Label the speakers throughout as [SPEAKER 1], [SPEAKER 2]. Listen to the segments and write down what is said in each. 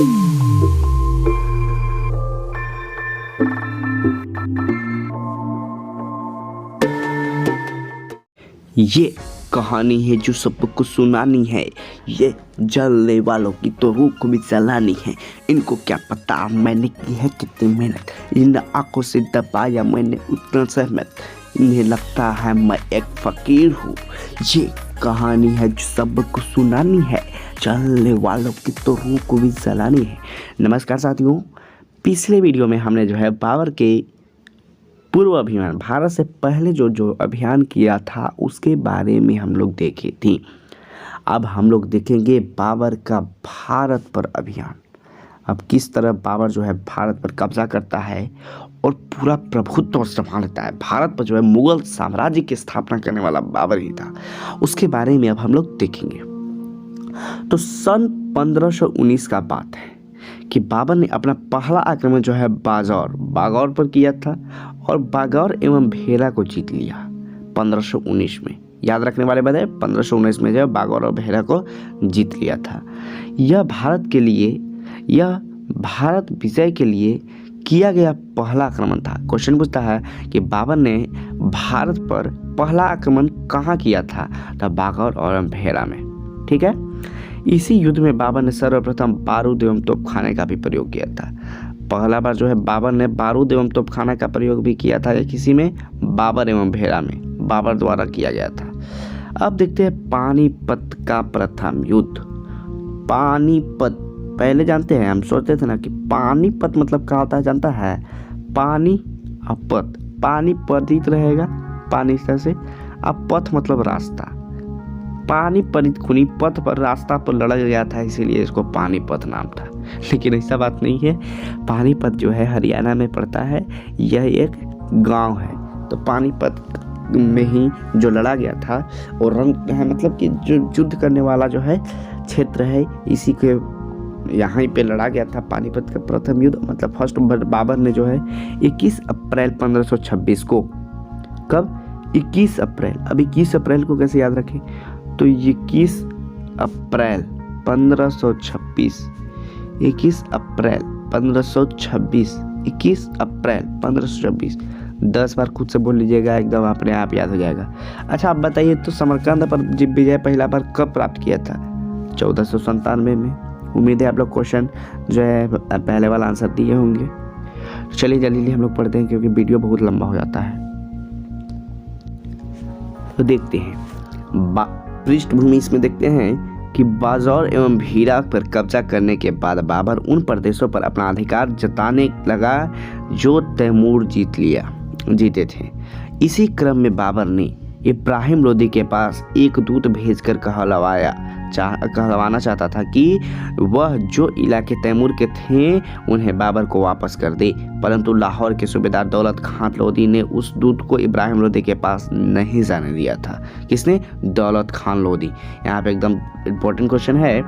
[SPEAKER 1] ये कहानी है जो सबको सुनानी है। ये जलने वालों की तो रूह को भी जलानी है। इनको क्या पता मैंने की है कितनी मेहनत, इन आंखों से दबाया मैंने उतना सहमत। इन्हें लगता है मैं एक फकीर हूँ। ये कहानी है जो सबको सुनानी है। जलने वालों की तो रूह को भी जलानी है। नमस्कार साथियों, पिछले वीडियो में हमने जो है बाबर के पूर्व अभियान, भारत से पहले जो अभियान किया था उसके बारे में हम लोग देखे थे। अब हम लोग देखेंगे बाबर का भारत पर अभियान। अब किस तरह बाबर जो है भारत पर कब्जा करता है और पूरा प्रभुत्व संभालता है। भारत पर जो है मुगल साम्राज्य की स्थापना करने वाला बाबर ही था। उसके बारे में अब हम लोग देखेंगे। तो सन 1519 का बात है कि बाबर ने अपना पहला आक्रमण जो है बागौर पर किया था और बागौर एवं भेरा को जीत लिया 1519 में। याद रखने वाले बात है, 1519 में जो बागौर और भेरा को जीत लिया था। यह भारत विजय के लिए किया गया पहला आक्रमण था। क्वेश्चन पूछता है कि बाबर ने भारत पर पहला आक्रमण कहाँ किया था? तो बागौर और भेरा में। ठीक है। इसी युद्ध में बाबर ने सर्वप्रथम बारूद एवं तोपखाने का भी प्रयोग किया था। पहला बार जो है बाबर ने बारूद एवं तोपखाना का प्रयोग भी किया था। किसी में? बाबर एवं भेरा में बाबर द्वारा किया गया था। अब देखते हैं पानीपत का प्रथम युद्ध। पानीपत पहले जानते हैं, हम सोचते थे ना कि पानीपत मतलब क्या होता है, जानता है? पानी और पत, पानी पतित रहेगा पानी इस तरह से, अब पथ मतलब रास्ता। पानीपत खुनी पथ पर रास्ता पर लड़ा गया था, इसीलिए इसको पानीपत नाम था। लेकिन ऐसा बात नहीं है। पानीपत जो है हरियाणा में पड़ता है। यह एक गांव है। तो पानीपत में ही जो लड़ा गया था और रंग है, मतलब कि जो युद्ध करने वाला जो है क्षेत्र है, इसी के यहाँ पे लड़ा गया था पानीपत का प्रथम युद्ध। मतलब फर्स्ट बाबर ने जो है 21 अप्रैल 1526 को, कब? 21 अप्रैल। अब 21 अप्रैल को कैसे याद रखें? तो 21 अप्रैल 1526, 21 अप्रैल 1526, 21 अप्रैल 1526, 10 बार खुद से बोल लीजिएगा, एकदम अपने आप याद हो जाएगा। अच्छा, आप बताइए तो समरकंद पर विजय पहला बार कब प्राप्त किया था? 1497 में। उम्मीद है आप लोग क्वेश्चन जो है पहले वाला आंसर दिए होंगे। तो चलिए जल्दी हम लोग पढ़ते हैं क्योंकि वीडियो बहुत लंबा हो जाता है। तो देखते हैं पृष्ठभूमि इसमें देखते हैं कि बागौर एवं भीरा पर कब्जा करने के बाद बाबर उन प्रदेशों पर अपना अधिकार जताने लगा जो तैमूर जीते थे। इसी क्रम में बाबर ने इब्राहिम लोदी के पास एक दूत भेजकर कहलवाना चाहता था कि वह जो इलाके तैमूर के थे उन्हें बाबर को वापस कर दे। परंतु लाहौर के सूबेदार दौलत खान लोदी ने उस दूत को इब्राहिम लोदी के पास नहीं जाने दिया था। किसने? दौलत खान लोदी। यहाँ पे एकदम इम्पोर्टेंट क्वेश्चन है।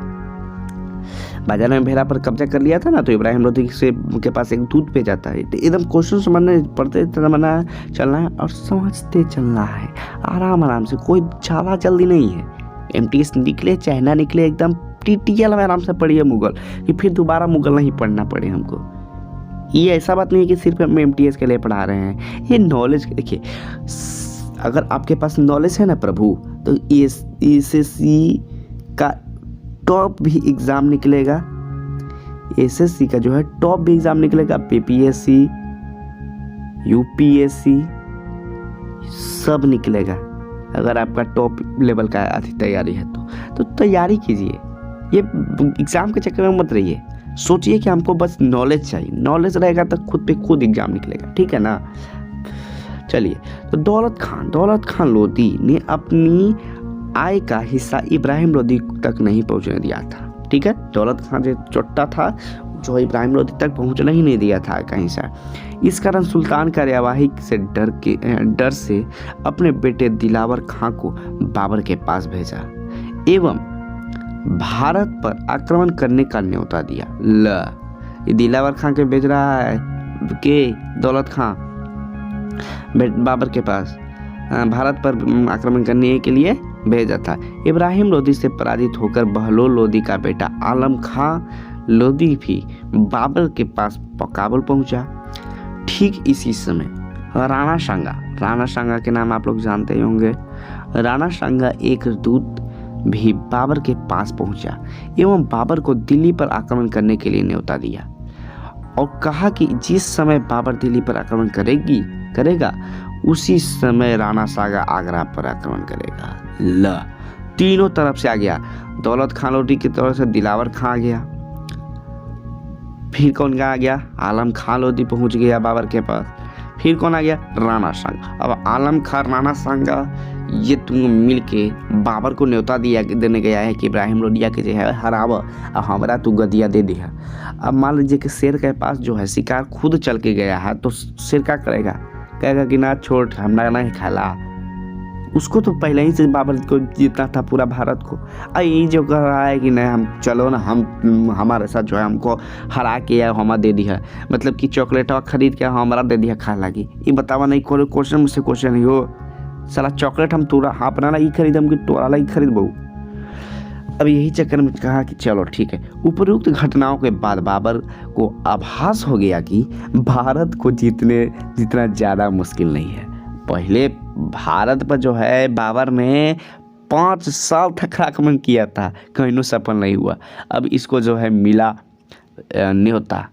[SPEAKER 1] बाजार में भेरा पर कब्जा कर लिया था ना, तो इब्राहिम लोदी के पास एक दूत भेजा था। एकदम क्वेश्चन समझने पढ़ते चलना है और समझते चलना है आराम से, कोई ज़्यादा जल्दी नहीं है। MTS निकले चाहे ना निकले, एकदम TTL में आराम से पढ़िए मुगल, कि फिर दोबारा मुगल नहीं पढ़ना पड़े हमको। ये ऐसा बात नहीं है कि सिर्फ हम MTS के लिए पढ़ा रहे हैं। ये नॉलेज देखिए, अगर आपके पास नॉलेज है ना प्रभु, तो SSC का टॉप भी एग्ज़ाम निकलेगा। SSC का जो है टॉप भी एग्ज़ाम निकलेगा। PPSC, UPSC सब निकलेगा। अगर आपका टॉप लेवल का तैयारी है तो तैयारी कीजिए। ये एग्ज़ाम के चक्कर में मत रहिए। सोचिए कि हमको बस नॉलेज चाहिए। नॉलेज रहेगा तो खुद पे खुद एग्ज़ाम निकलेगा। ठीक है ना? चलिए, तो दौलत खान लोदी ने अपनी आय का हिस्सा इब्राहिम लोदी तक नहीं पहुंचने दिया था। ठीक है, दौलत खान जो चोट्टा था जो इब्राहिम लोदी तक पहुंचना ही नहीं दिया था कहीं से। इस कारण सुल्तान कार्यवाही से डर से अपने बेटे दिलावर खां को बाबर के पास भेजा एवं भारत पर आक्रमण करने का न्योता दिया। दिलावर खां के भेज रहा है के दौलत खां बाबर के पास भारत पर आक्रमण करने के लिए भेजा था। इब्राहिम लोदी से पराजित होकर बहलोल लोदी का बेटा आलम खां लोदी भी बाबर के पास काबुल पहुंचा। ठीक इसी समय राणा सांगा के नाम आप लोग जानते ही होंगे। राणा सांगा एक दूत भी बाबर के पास पहुंचा एवं बाबर को दिल्ली पर आक्रमण करने के लिए न्योता दिया और कहा कि जिस समय बाबर दिल्ली पर आक्रमण करेगा उसी समय राणा सांगा आगरा पर आक्रमण करेगा। तीनों तरफ से आ गया। दौलत खान लोदी की तरफ से दिलावर खां आ गया, फिर कौन आ गया, आलम खां लोदी पहुंच गया बाबर के पास, फिर कौन आ गया, राणा सांगा। अब आलम खान राणा सांगा ये तुम मिल के बाबर को न्योता देने गया है कि इब्राहिम लोदिया के जो है हराव और हमारा तू गदिया दे दिया। अब मान लीजिए कि शेर के पास जो है शिकार खुद चल के गया है तो शेर क्या करेगा, कहेगा कि ना छोड़ हमरा नहीं खाला। उसको तो पहले ही से बाबर को जीतना था पूरा भारत को। ये जो कह रहा है कि नहीं हम चलो ना हम हमारे साथ जो है हमको हरा के या हमारा दे दिया, मतलब कि चॉकलेट खरीद के हमारा दे दिया खा लगी। ये बतावा नहीं क्वेश्चन मुझसे क्वेश्चन नहीं हो साला चॉकलेट हम तोरा अपना ला ही खरीदम कि तोरा ला ही खरीद बहु। अब यही चक्कर में कहा कि चलो ठीक है। उपरोक्त घटनाओं के बाद बाबर को आभास हो गया कि भारत को जितना ज़्यादा मुश्किल नहीं है। पहले भारत पर जो है बाबर ने 5 साल तक आक्रमण किया था, कहीं सफल नहीं हुआ। अब इसको जो है मिला न्योता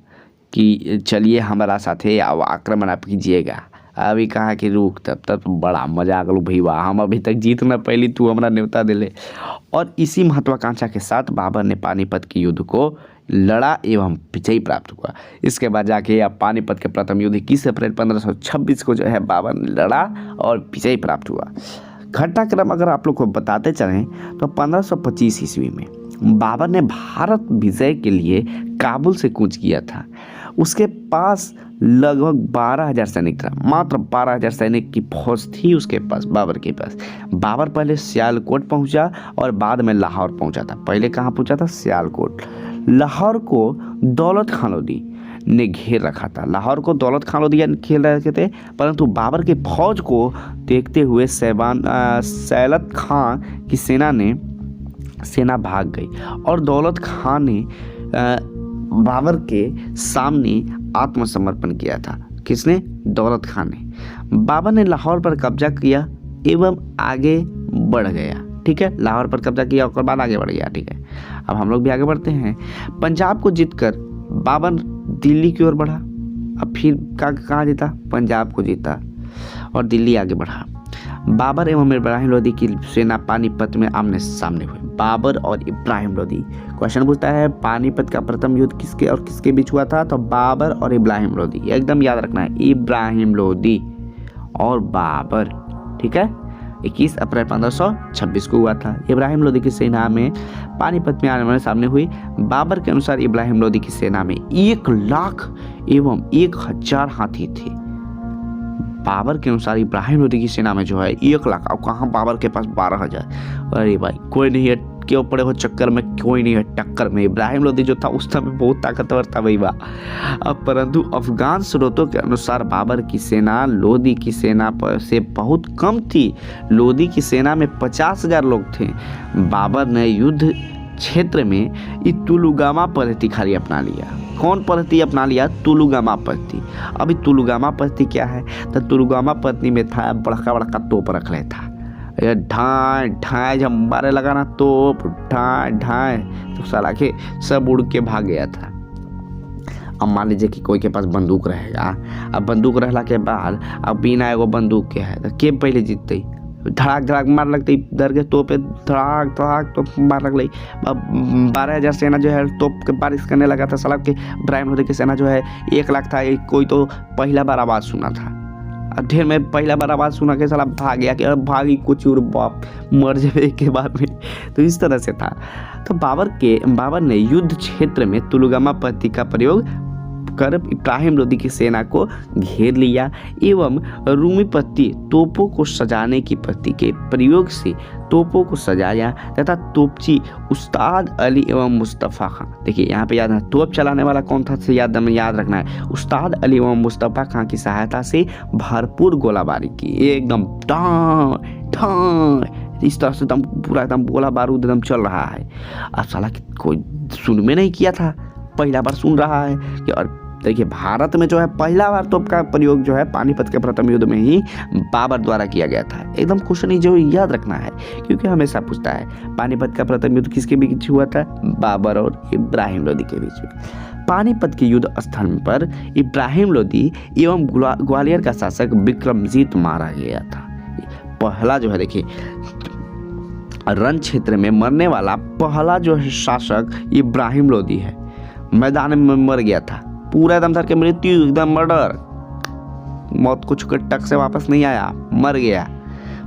[SPEAKER 1] कि चलिए हमारा साथे आक्रमण आप कीजिएगा। अभी कहा कि रुक तब बड़ा मजा आ गलो भैया, हम अभी तक जीत न पहली तू हमारा न्योता दे ले। और इसी महत्वाकांक्षा के साथ बाबर ने पानीपत के युद्ध को लड़ा एवं विजय प्राप्त हुआ। इसके बाद जाके अब पानीपत के प्रथम युद्ध 21 अप्रैल 1526 को जो है बाबर ने लड़ा और विजय प्राप्त हुआ। घटनाक्रम अगर आप लोग को बताते चलें तो 1525 ईस्वी में बाबर ने भारत विजय के लिए काबुल से कूच किया था। उसके पास लगभग 12,000 सैनिक था, मात्र 12,000 सैनिक की फौज थी उसके पास, बाबर के पास। बाबर पहले सियालकोट पहुंचा और बाद में लाहौर पहुंचा था। पहले कहाँ पहुंचा था, सियालकोट। लाहौर को दौलत खान लोदी ने घेर रखा था। लाहौर को दौलत खान लोदी घेर रखे थे, परंतु बाबर के फौज को देखते हुए सैलत खां की सेना भाग गई और दौलत खान ने बाबर के सामने आत्मसमर्पण किया था। किसने, दौलत खान ने। बाबर ने लाहौर पर कब्जा किया एवं आगे बढ़ गया। ठीक है, लाहौर पर कब्जा किया और बाद आगे बढ़ गया। ठीक है, अब हम लोग भी आगे बढ़ते हैं। पंजाब को जीतकर बाबर दिल्ली की ओर बढ़ा। अब फिर कहाँ जीता, पंजाब को जीता और दिल्ली आगे बढ़ा। बाबर एवं इब्राहिम लोदी की सेना पानीपत में आमने सामने हुई। बाबर और इब्राहिम लोदी। क्वेश्चन पूछता है पानीपत का प्रथम युद्ध किसके और किसके बीच हुआ था, तो बाबर और इब्राहिम लोदी। एकदम याद रखना है, इब्राहिम लोदी और बाबर। ठीक है, 21 अप्रैल 1526 को हुआ था। इब्राहिम लोदी की सेना में पानीपत में आमने सामने हुई। बाबर के अनुसार इब्राहिम लोदी की सेना में 1 लाख एवं 1,000 हाथी थे। बाबर के अनुसार इब्राहिम लोदी की सेना में जो है 1 लाख, और कहाँ बाबर के पास 12,000। अरे भाई कोई नहीं है, क्यों पड़े हो चक्कर में, कोई नहीं है टक्कर में। इब्राहिम लोदी जो था उस समय बहुत ताकतवर था भाई वाह। अब परंतु अफगान स्रोतों के अनुसार बाबर की सेना लोदी की सेना पर से बहुत कम थी। लोदी की सेना में 50,000 लोग थे। बाबर ने युद्ध क्षेत्र में तुलुगामा पद्धति खाली अपना लिया। कौन पद्धति अपना लिया, तुलुगामा पद्धति। अभी तुलुगामा पद्धति क्या है, तो तुलुगामा पद्धति में था बड़का बड़का तोप रख ले था, ढाई ढाई जब मारे लगा ना तोप ढाई ढाई तो साला के सब उड़ के भाग गया था। अब मान लीजिए कि कोई के पास बंदूक रहेगा। अब बंदूक रहला के बाद अब बिना एगो बंदूक के है तो के पहले जीतते, धड़ाक धड़ाक मार लगती डर के तोपे, धड़ाक धड़ाक तो मार लग गई। अब 12,000 सेना जो है तोप के बारिश करने लगा था। साला के इब्राहिम लोदी की सेना जो है 1 लाख था। कोई तो पहला बार आवाज़ सुना था, ढेर में पहला बार आवाज़ सुना के साला भाग गया कि भागी कुछ और बाप मर जाए के बाद में। तो इस तरह से था। तो बाबर ने युद्ध क्षेत्र में तुलुगामा पद्धति का प्रयोग कर इब्राहिम लोदी की सेना को घेर लिया एवं रूमी पत्ती तोपों को सजाने की पद्धति के प्रयोग से तोपों को सजाया तथा तोपची उस्ताद अली एवं मुस्तफ़ा खां। देखिए यहाँ पे याद है तोप चलाने वाला कौन था, से याद रखना है। उस्ताद अली एवं मुस्तफ़ा खां की सहायता से भरपूर गोलाबारी की। एकदम इस तरह से एकदम पूरा एकदम गोला बारूद एकदम चल रहा है। अब साला कोई सुन में नहीं किया था, पहला बार सुन रहा है कि और देखिए भारत में जो है पहला बार तोप का प्रयोग जो है पानीपत के प्रथम युद्ध में ही बाबर द्वारा किया गया था। एकदम क्वेश्चन जो याद रखना है क्योंकि हमेशा पूछता है पानीपत का प्रथम युद्ध किसके बीच हुआ था, बाबर और इब्राहिम लोदी के बीच में। पानीपत के युद्ध स्थल पर इब्राहिम लोदी एवं ग्वालियर का शासक विक्रमजीत मारा गया था। पहला जो है देखिए रण क्षेत्र में मरने वाला पहला जो है शासक इब्राहिम लोदी है। मैदान में मर गया था, पूरा एकदम धर के मृत्यु, एकदम मर्डर, मौत को छूकर टक से वापस नहीं आया, मर गया।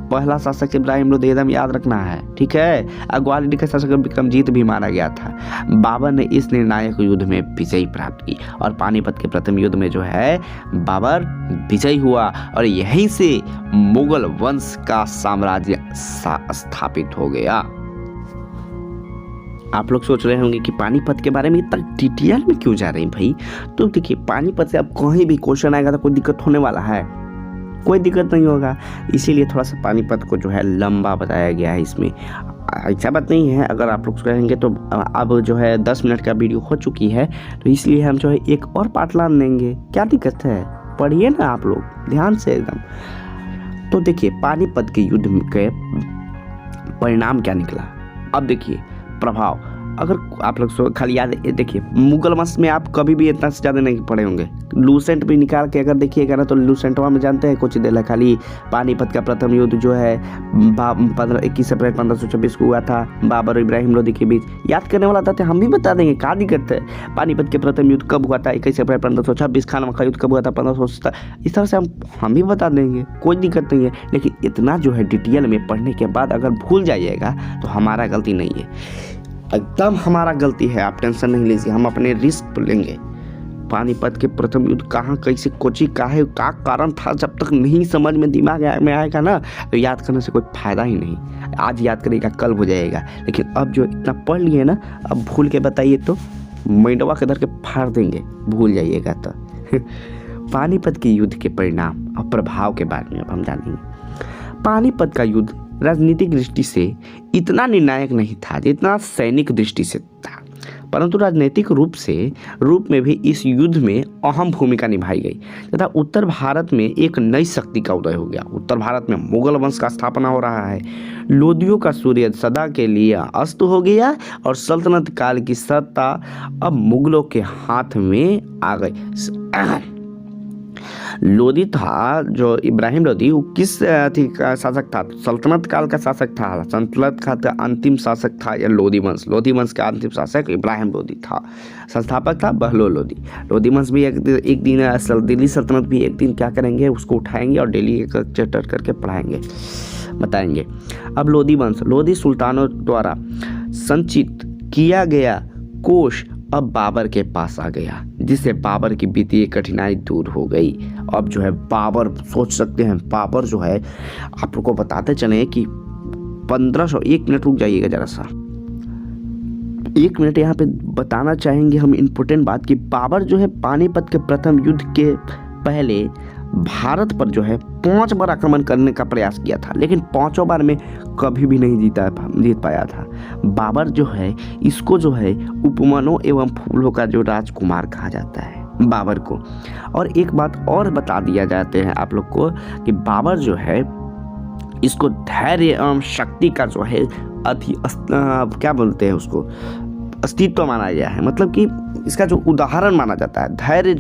[SPEAKER 1] पहला शासक इब्राहिम लोदी एकदम याद रखना है, ठीक है। ग्वालियर के शासक विक्रमजीत भी मारा गया था। बाबर ने इस निर्णायक युद्ध में विजय प्राप्त की और पानीपत के प्रथम युद्ध में जो है बाबर विजयी हुआ और यहीं से मुगल वंश का साम्राज्य स्थापित हो गया। आप लोग सोच रहे होंगे कि पानीपत के बारे में इतना डिटेल में क्यों जा रहे हैं भाई। तो देखिए पानीपत से अब कहीं भी क्वेश्चन आएगा तो कोई दिक्कत होने वाला है, कोई दिक्कत नहीं होगा। इसीलिए थोड़ा सा पानीपत को जो है लंबा बताया गया है। इसमें ऐसा बात नहीं है, अगर आप लोग कहेंगे तो अब जो है 10 मिनट का वीडियो हो चुकी है तो इसलिए हम जो है एक और पार्ट ला लेंगे, क्या दिक्कत है। पढ़िए ना आप लोग ध्यान से एकदम। तो देखिए पानीपत के युद्ध के परिणाम क्या निकला। अब देखिए प्रभाव, अगर आप लोग खाली याद देखिए मुगल वंश में आप कभी भी इतना से ज़्यादा नहीं पढ़े होंगे। लूसेंट भी निकाल के अगर देखिएगा ना तो लूसेंटवा में जानते हैं कुछ देर खाली पानीपत का प्रथम युद्ध जो है 21 अप्रैल 1526 को हुआ था बाबर और इब्राहिम लोदी के बीच। याद करने वाला था हम भी बता देंगे, क्या दिक्कत है। पानीपत के प्रथम युद्ध कब हुआ था 21 अप्रैल 1526, खानवा का युद्ध कब हुआ था 1570। इस तरह से हम भी बता देंगे, कोई दिक्कत नहीं है। लेकिन इतना जो है डिटेल में पढ़ने के बाद अगर भूल जाइएगा तो हमारा गलती नहीं है, एकदम हमारा गलती है। आप टेंशन नहीं लीजिए, हम अपने रिस्क पर लेंगे। पानीपत के प्रथम युद्ध कहाँ कैसे कोची काहे का कारण था, जब तक नहीं समझ में दिमाग में आएगा ना तो याद करने से कोई फायदा ही नहीं। आज याद करेगा कल हो जाएगा, लेकिन अब जो इतना पढ़ लिए ना, अब भूल के बताइए तो मैंडवा के धर के फाड़ देंगे, भूल जाइएगा तो। पानीपत के युद्ध के परिणाम और प्रभाव के बारे में अब हम जानेंगे। पानीपत का युद्ध राजनीतिक दृष्टि से इतना निर्णायक नहीं था जितना सैनिक दृष्टि से था, परंतु राजनीतिक रूप में भी इस युद्ध में अहम भूमिका निभाई गई तथा उत्तर भारत में एक नई शक्ति का उदय हो गया। उत्तर भारत में मुगल वंश का स्थापना हो रहा है। लोदियों का सूर्य सदा के लिए अस्त हो गया और सल्तनत काल की सत्ता अब मुगलों के हाथ में आ गई। लोदी था जो इब्राहिम लोदी, वो किस का शासक था, सल्तनत काल का शासक था। सल्तनत काल का अंतिम शासक था या लोदी वंश का अंतिम शासक इब्राहिम लोदी था। संस्थापक था बहलोल लोदी। लोदी वंश भी एक दिन दिल्ली सल्तनत भी एक दिन क्या करेंगे, उसको उठाएंगे और डेली एक चैप्टर करके पढ़ाएंगे, बताएंगे। अब लोदी सुल्तानों द्वारा संचित किया गया कोष अब बाबर के पास आ गया, जिससे बाबर की वित्तीय कठिनाई दूर हो गई। अब जो है बाबर, सोच सकते हैं बाबर जो है, आप लोग को बताते चले कि 1500, 1 मिनट रुक जाइएगा जरा सा, 1 मिनट यहाँ पे बताना चाहेंगे हम इम्पोर्टेंट बात कि बाबर जो है पानीपत के प्रथम युद्ध के पहले भारत पर जो है 5 बार आक्रमण करने का प्रयास किया था, लेकिन 5 बार में कभी भी नहीं जीत पाया था। बाबर जो है इसको जो है उपमनों एवं फूलों का जो राजकुमार कहा जाता है बाबर को। और एक बात और बता दिया जाते हैं आप लोग को कि बाबर जो है इसको धैर्य एवं शक्ति का जो है क्या बोलते हैं उसको, अस्तित्व माना गया है। मतलब कि इसका जो उदाहरण माना जाता है। धैर्य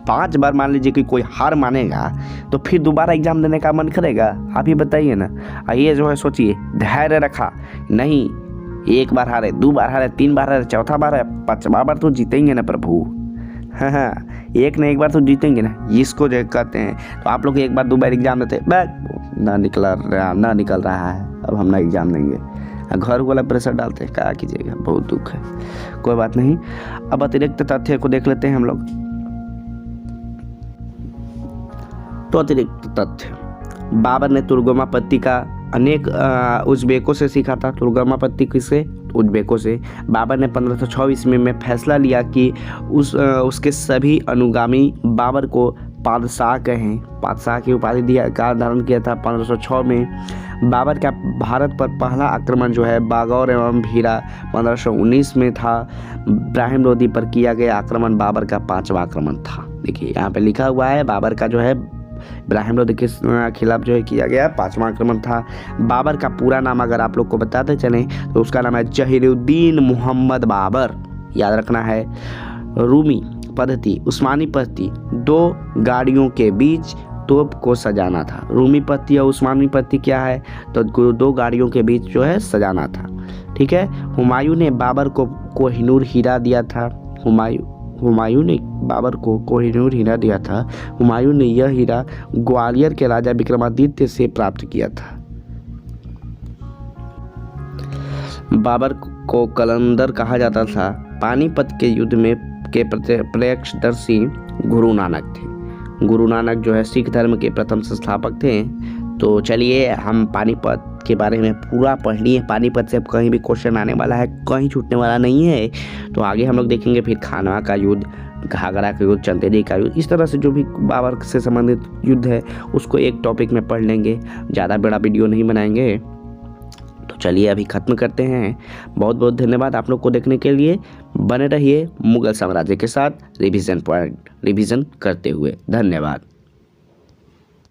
[SPEAKER 1] 5 बार मान लीजिए कि कोई हार मानेगा तो फिर दोबारा एग्जाम देने का मन करेगा, आप ही बताइए ना। ये जो है सोचिए, धैर्य रखा नहीं, 1 बार हारे, 2 बार हारे, 3 बार हारे, चौथा बार है, 5वां बार तो जीतेंगे ना प्रभु। हाँ, एक न एक बार तो जीतेंगे ना, इसको जो कहते हैं। तो आप लोग 1 बार 2 बार एग्जाम देते ना निकल रहा है, अब हम ना एग्जाम देंगे, घर वाला प्रेशर डालते हैं, क्या कीजिएगा, बहुत दुख है, कोई बात नहीं। अब अतिरिक्त तथ्य को देख लेते हैं हम लोग। तो अतिरिक्त तथ्य, बाबर ने तुर्गमापत्ति का अनेक उज़्बेकों से सीखा था। तुर्गमापत्ति किससे? उज़्बेकों से। बाबर ने 1506 ईस्वी में फैसला लिया कि उसके सभी अनुगामी बाबर को पादशाह कहें। पादशाह की उपाधि दिया का धारण किया था 1506 में। बाबर का भारत पर पहला आक्रमण जो है बागौर एवं भीरा 1519 में था। इब्राहिम लोदी पर किया गया आक्रमण बाबर का 5वां आक्रमण था। देखिए यहाँ पे लिखा हुआ है बाबर का जो है इब्राहिम लोदी के खिलाफ जो है किया गया 5वां आक्रमण था। बाबर का पूरा नाम अगर आप लोग को बताते चलें तो उसका नाम है जहीरुद्दीन मोहम्मद बाबर, याद रखना है। रूमी पद्धति, उस्मानी पद्धति, 2 गाड़ियों के बीच तोप को सजाना था। रूमी पद्धति और उस्मानी पद्धति क्या है, तो 2 गाड़ियों के बीच जो है सजाना था। ठीक है। हुमायूं ने बाबर को कोहिनूर हीरा दिया था। हुमायूं ने बाबर को कोहिनूर हीरा दिया था। हुमायूं ने यह हीरा ग्वालियर के राजा विक्रमादित्य से प्राप्त किया था। बाबर को कलंदर कहा जाता था। पानीपत के युद्ध में के प्रत्यक्षदर्शी गुरु नानक थे। गुरु नानक जो है सिख धर्म के प्रथम संस्थापक थे। तो चलिए हम पानीपत के बारे में पूरा पढ़ लिए। पानीपत से अब कहीं भी क्वेश्चन आने वाला है, कहीं छूटने वाला नहीं है। तो आगे हम लोग देखेंगे फिर खानवा का युद्ध, घाघरा का युद्ध, चंदेरी का युद्ध, इस तरह से जो भी बाबर से संबंधित युद्ध है उसको एक टॉपिक में पढ़ लेंगे, ज़्यादा बड़ा वीडियो नहीं बनाएंगे। तो चलिए अभी ख़त्म करते हैं। बहुत बहुत धन्यवाद आप लोग को देखने के लिए। बने रहिए मुगल साम्राज्य के साथ रिवीजन करते हुए। धन्यवाद।